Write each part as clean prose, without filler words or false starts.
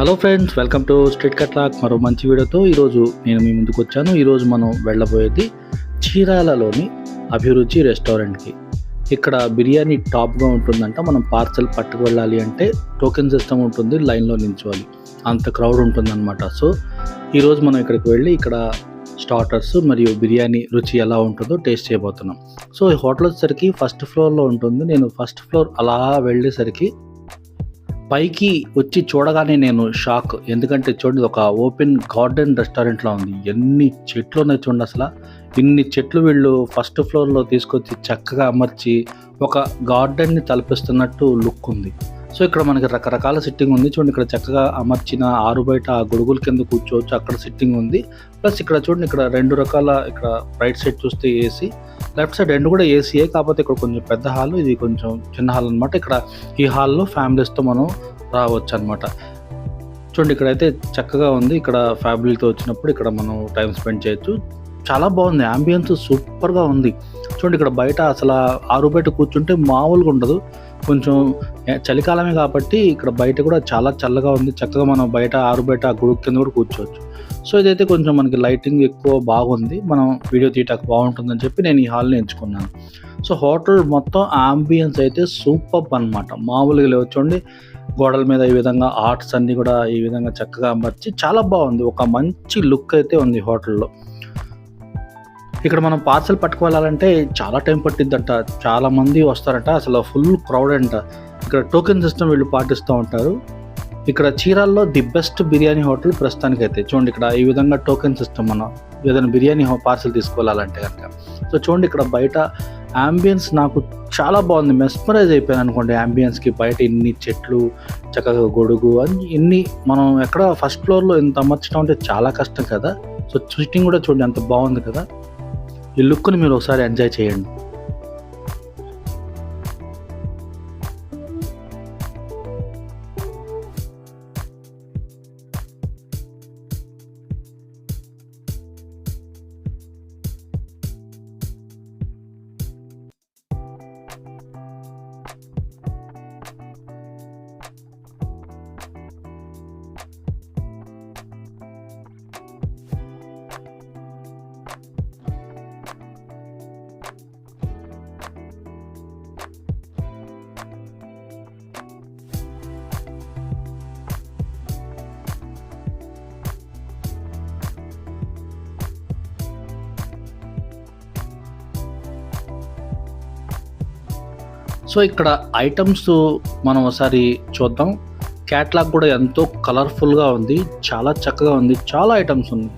Hello friends, welcome to street కట్లాక్. మరో మంచి వీడియోతో ఈరోజు నేను మీ ముందుకు వచ్చాను. ఈరోజు మనం వెళ్ళబోయేది చీరాలలోని అభిరుచి రెస్టారెంట్కి. ఇక్కడ బిర్యానీ టాప్గా ఉంటుందంట. మనం పార్సల్ పట్టుకు వెళ్ళాలి అంటే టోకెన్ సిస్టమ్ ఉంటుంది, లైన్లో నిల్చోవాలి, అంత క్రౌడ్ ఉంటుందన్నమాట. సో ఈరోజు మనం ఇక్కడికి వెళ్ళి ఇక్కడ స్టార్టర్స్ మరియు బిర్యానీ రుచి ఎలా ఉంటుందో టేస్ట్ చేయబోతున్నాం. సో ఈ హోటల్ వచ్చేసరికి ఫస్ట్ ఫ్లోర్లో ఉంటుంది. నేను ఫస్ట్ ఫ్లోర్ అలా వెళ్ళేసరికి పైకి వచ్చి చూడగానే నేను షాక్. ఎందుకంటే చూడండి, ఒక ఓపెన్ గార్డెన్ రెస్టారెంట్లా ఉంది. ఎన్ని చెట్లు ఉన్నాయి చూడండి. అసలు ఇన్ని చెట్లు వీళ్ళు ఫస్ట్ ఫ్లోర్లో తీసుకొచ్చి చక్కగా అమర్చి ఒక గార్డెన్ని తలపిస్తున్నట్టు లుక్ ఉంది. సో ఇక్కడ మనకి రకరకాల సిట్టింగ్ ఉంది. చూడండి, ఇక్కడ చక్కగా అమర్చిన ఆరు బయట గొడుగుల కింద కూర్చోవచ్చు, అక్కడ సిట్టింగ్ ఉంది. ప్లస్ ఇక్కడ చూడండి, ఇక్కడ రెండు రకాల, ఇక్కడ రైట్ సైడ్ చూస్తే ఏసీ, లెఫ్ట్ సైడ్ రెండు కూడా ఏసీయే. కాకపోతే ఇక్కడ కొంచెం పెద్ద హాల్, ఇది కొంచెం చిన్న హాల్ అనమాట. ఇక్కడ ఈ హాల్లో ఫ్యామిలీస్తో మనం రావచ్చు అనమాట. చూడండి, ఇక్కడైతే చక్కగా ఉంది. ఇక్కడ ఫ్యామిలీతో వచ్చినప్పుడు ఇక్కడ మనం టైం స్పెండ్ చేయొచ్చు. చాలా బాగుంది, యాంబియన్స్ సూపర్గా ఉంది. చూడండి, ఇక్కడ బయట అసలు ఆరు బయట కూర్చుంటే మామూలుగా ఉండదు. కొంచెం చలికాలమే కాబట్టి ఇక్కడ బయట కూడా చాలా చల్లగా ఉంది. చక్కగా మనం బయట ఆరు బయట గొడుగు కింద కూడా కూర్చోవచ్చు. సో ఇదైతే కొంచెం మనకి లైటింగ్ ఎక్కువ బాగుంది, మనం వీడియో తీయటానికి బాగుంటుందని చెప్పి నేను ఈ హాల్ని ఎంచుకున్నాను. సో హోటల్ మొత్తం ఆంబియన్స్ అయితే సూపర్ అనమాట, మామూలుగా లేవు. చూడండి, గోడల మీద ఈ విధంగా ఆర్ట్స్ అన్నీ కూడా ఈ విధంగా చక్కగా అమర్చి చాలా బాగుంది. ఒక మంచి లుక్ అయితే ఉంది హోటల్లో. ఇక్కడ మనం పార్సల్ పట్టుకోవాలంటే చాలా టైం పట్టిద్దంట, చాలా మంది వస్తారంట, అసలు ఫుల్ క్రౌడ్ అంట. ఇక్కడ టోకెన్ సిస్టమ్ వీళ్ళు పాటిస్తూ ఉంటారు. ఇక్కడ చీరాల్లో ది బెస్ట్ బిర్యానీ హోటల్ ప్రస్తుతానికైతే. చూడండి, ఇక్కడ ఈ విధంగా టోకెన్ సిస్టమ్, మనం ఏదైనా బిర్యానీ పార్సల్ తీసుకోవాలంటే కనుక. సో చూడండి, ఇక్కడ బయట యాంబియన్స్ నాకు చాలా బాగుంది, మెస్మరైజ్ అయిపోయాను అనుకోండి యాంబియన్స్కి. బయట ఇన్ని చెట్లు, చక్కగా గొడుగు అని ఇన్ని, మనం ఎక్కడ ఫస్ట్ ఫ్లోర్లో ఇంత అమర్చడం అంటే చాలా కష్టం కదా. సో సిట్టింగ్ కూడా చూడండి ఎంత బాగుంది కదా. ఈ లుక్ని మీరు ఒకసారి ఎంజాయ్ చేయండి. సో ఇక్కడ ఐటమ్స్ మనం ఒకసారి చూద్దాం. క్యాట్లాగ్ కూడా ఎంతో కలర్ఫుల్గా ఉంది, చాలా చక్కగా ఉంది. చాలా ఐటమ్స్ ఉన్నాయి,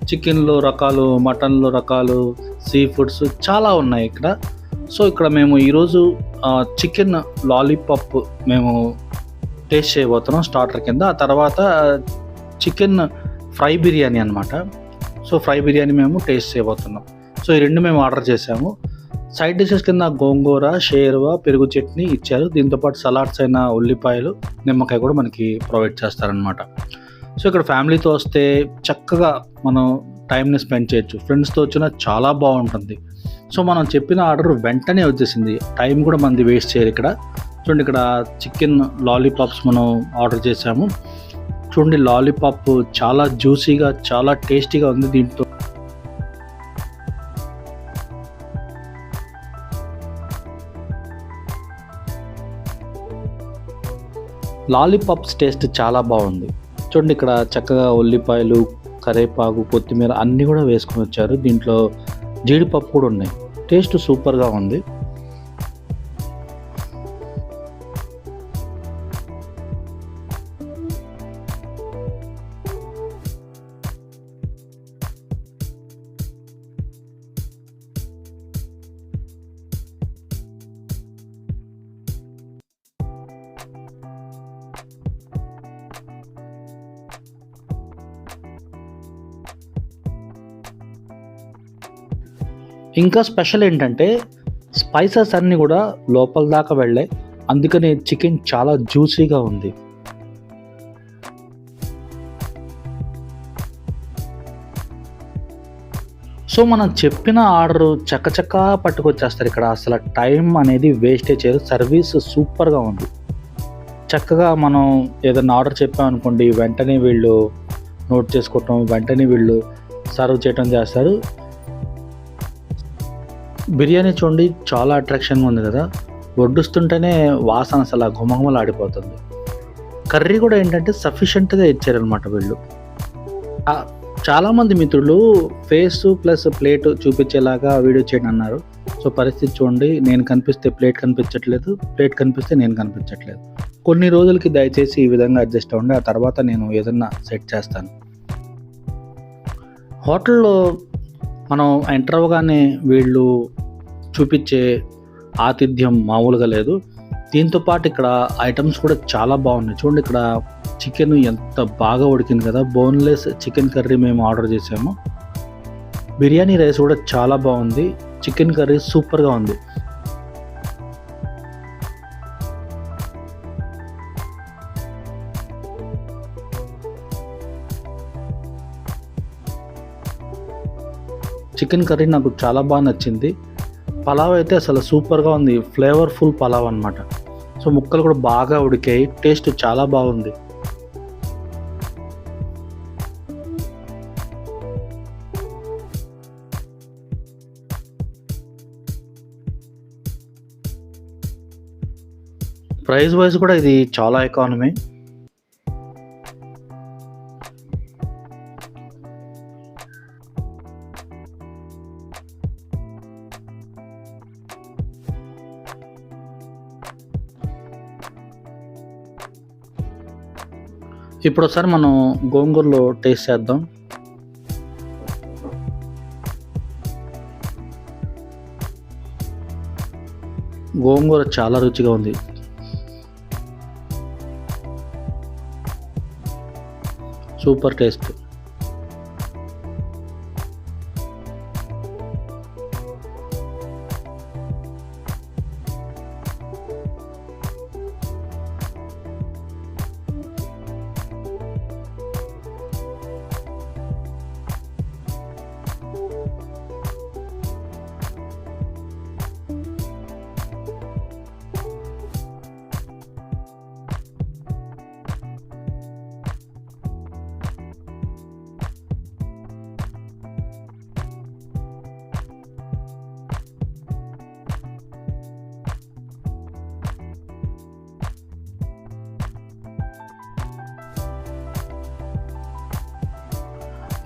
చికెన్లో రకాలు, మటన్లో రకాలు, సీ ఫుడ్స్ చాలా ఉన్నాయి ఇక్కడ. సో ఇక్కడ మేము ఈరోజు చికెన్ లాలీపాప్ మేము టేస్ట్ చేయబోతున్నాం స్టార్టర్ కింద. ఆ తర్వాత చికెన్ ఫ్రై బిర్యానీ అనమాట. సో ఫ్రై బిర్యానీ మేము టేస్ట్ చేయబోతున్నాం. సో ఈ రెండు మేము ఆర్డర్ చేసాము. సైడ్ డిషెస్ కింద గోంగూర, షేర్వా, పెరుగు చట్నీ ఇచ్చారు. దీంతోపాటు సలాడ్స్ అయిన ఉల్లిపాయలు, నిమ్మకాయ కూడా మనకి ప్రొవైడ్ చేస్తారనమాట. సో ఇక్కడ ఫ్యామిలీతో వస్తే చక్కగా మనం టైంని స్పెండ్ చేయొచ్చు. ఫ్రెండ్స్తో వచ్చినా చాలా బాగుంటుంది. సో మనం చెప్పిన ఆర్డర్ వెంటనే వచ్చేసింది, టైం కూడా మనది వేస్ట్ చేయరు ఇక్కడ. చూడండి, ఇక్కడ చికెన్ లాలీపాప్స్ మనం ఆర్డర్ చేసాము. చూడండి, లాలీపాప్ చాలా జ్యూసీగా, చాలా టేస్టీగా ఉంది. దీంతో లాలీపాప్స్ టేస్ట్ చాలా బాగుంది. చూడండి, ఇక్కడ చక్కగా ఉల్లిపాయలు, కరివేపాకు, కొత్తిమీర అన్నీ కూడా వేసుకొని వచ్చారు. దీంట్లో జీడిపప్పు కూడా ఉన్నాయి. టేస్ట్ సూపర్గా ఉంది. ఇంకా స్పెషల్ ఏంటంటే స్పైసెస్ అన్నీ కూడా లోపల దాకా వెళ్ళాయి, అందుకని చికెన్ చాలా జ్యూసీగా ఉంది. సో మనం చెప్పిన ఆర్డర్ చక్కచక్కా పట్టుకొచ్చేస్తారు ఇక్కడ. అసలు టైం అనేది వేస్టే చేయరు. సర్వీస్ సూపర్గా ఉంది. చక్కగా మనం ఏదైనా ఆర్డర్ చెప్పామనుకోండి, వెంటనే వీళ్ళు నోట్ చేసుకోవటం, వెంటనే వీళ్ళు సర్వ్ చేయటం చేస్తారు. బిర్యానీ చూడండి చాలా అట్రాక్షన్గా ఉంది కదా, వడ్డిస్తుంటేనే వాసన అసలు ఘుమఘుమలాడిపోతుంది. కర్రీ కూడా ఏంటంటే సఫిషియెంట్గా ఇచ్చారనమాట వీళ్ళు. చాలామంది మిత్రులు ఫేస్ ప్లస్ ప్లేట్ చూపించేలాగా వీడియో చేయండి అన్నారు. సో పరిస్థితి చూడండి, నేను కనిపిస్తే ప్లేట్ కనిపించట్లేదు, ప్లేట్ కనిపిస్తే నేను కనిపించట్లేదు. కొన్ని రోజులకి దయచేసి ఈ విధంగా అడ్జస్ట్ అవ్వండి, ఆ తర్వాత నేను ఏదన్నా సెట్ చేస్తాను. హోటల్లో మనం ఎంటర్ అవ్వగానే వీళ్ళు చూపించే ఆతిథ్యం మామూలుగా లేదు. దీంతోపాటు ఇక్కడ ఐటమ్స్ కూడా చాలా బాగున్నాయి. చూడండి, ఇక్కడ చికెన్ ఎంత బాగా ఉడికింది కదా, బోన్లెస్ చికెన్ కర్రీ మేము ఆర్డర్ చేసాము. బిర్యానీ రైస్ కూడా చాలా బాగుంది, చికెన్ కర్రీ సూపర్గా ఉంది. చికెన్ కర్రీ నాకు చాలా బాగా నచ్చింది. పలావ్ అయితే అసలు సూపర్గా ఉంది, ఫ్లేవర్ఫుల్ పలావ్ అనమాట. సో ముక్కలు కూడా బాగా ఉడికాయి, టేస్ట్ చాలా బాగుంది. ప్రైస్ వైజ్ కూడా ఇది చాలా ఎకానమీ. ఇప్పుడు ఒకసారి మనం గోంగూరలో టేస్ట్ చేద్దాం. గోంగూర చాలా రుచిగా ఉంది. Super taste.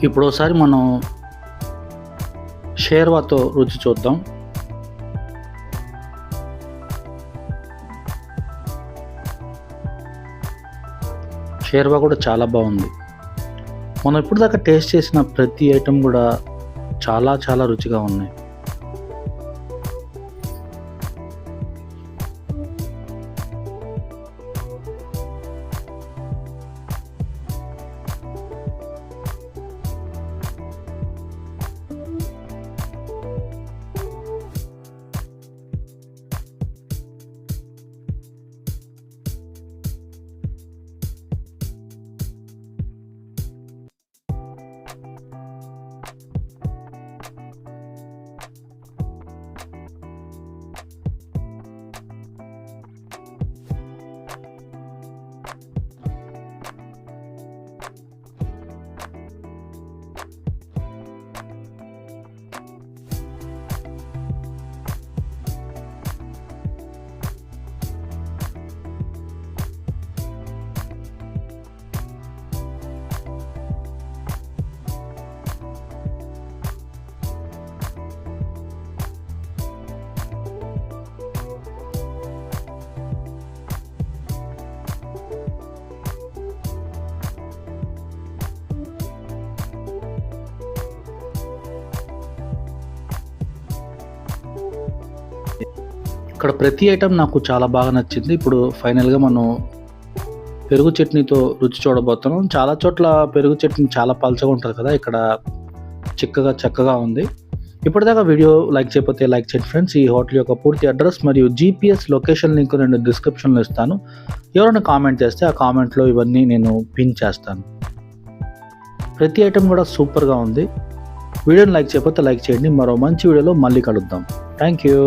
ఇప్పుడు ఒకసారి మనం షేర్వాతో రుచి చూద్దాం. షేర్వా కూడా చాలా బాగుంది. మనం ఇప్పుడు దాకా టేస్ట్ చేసిన ప్రతి ఐటెం కూడా చాలా చాలా రుచిగా ఉన్నాయి. ఇక్కడ ప్రతి ఐటెం నాకు చాలా బాగా నచ్చింది. ఇప్పుడు ఫైనల్గా మనం పెరుగు చట్నీతో రుచి చూడబోతున్నాం. చాలా చోట్ల పెరుగు చట్నీ చాలా పలచగా ఉంటుంది కదా, ఇక్కడ చక్కగా ఉంది. ఇప్పటిదాకా వీడియో లైక్ చేయకపోతే లైక్ చేయండి ఫ్రెండ్స్. ఈ హోటల్ యొక్క పూర్తి అడ్రస్ మరియు జీపీఎస్ లొకేషన్ లింక్ నేను డిస్క్రిప్షన్లో ఇస్తాను. ఎవరైనా కామెంట్ చేస్తే ఆ కామెంట్లో ఇవన్నీ నేను పిన్ చేస్తాను. ప్రతి ఐటెం కూడా సూపర్గా ఉంది. వీడియోని లైక్ చేయకపోతే లైక్ చేయండి. మరో మంచి వీడియోలో మళ్ళీ కలుద్దాం. Thank you.